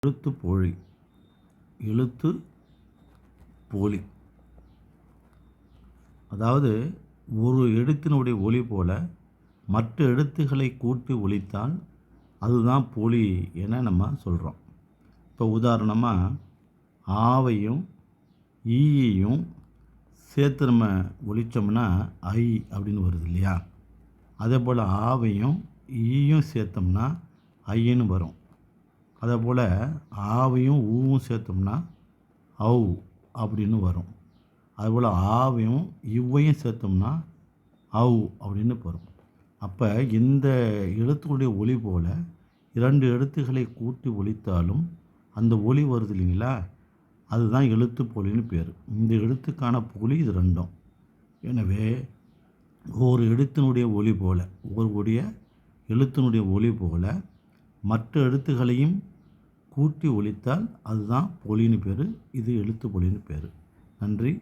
எழுத்து போலி. எழுத்து போலி அதாவது ஒரு எழுத்தினுடைய ஒலி போல மற்ற எழுத்துக்களை கூட்டி ஒலித்தால் அதுதான் போலி என நம்ம சொல்கிறோம். இப்போ உதாரணமாக ஆவையும் ஈயையும் சேர்த்து நம்ம ஒலித்தோம்னா ஐ அப்படின்னு வருது இல்லையா? அதே போல் ஆவையும் ஈயும் சேர்த்தோம்னா ஐன்னு வரும். அதே போல் ஆவையும் ஊவும் சேர்த்தோம்னா ஔ அப்படின்னு வரும். அதுபோல் ஆவையும் இவ்வையும் சேர்த்தோம்னா ஔ அப்படின்னு வரும். அப்போ இந்த எழுத்துடைய ஒலி போல் 2 எழுத்துக்களை கூட்டி ஒலித்தாலும் அந்த ஒலி வருது இல்லைங்களா? அதுதான் எழுத்து போலின்னு பேர். இந்த எழுத்துக்கான போலி இது ரெண்டும். எனவே ஒரு எழுத்தினுடைய ஒலி போல் எழுத்தினுடைய ஒலி போல் மற்ற எழுத்துக்களையும் கூட்டி ஒலித்தால் அதுதான் போலின்னு பேர். இது எழுத்து போலின்னு பேர். நன்றி.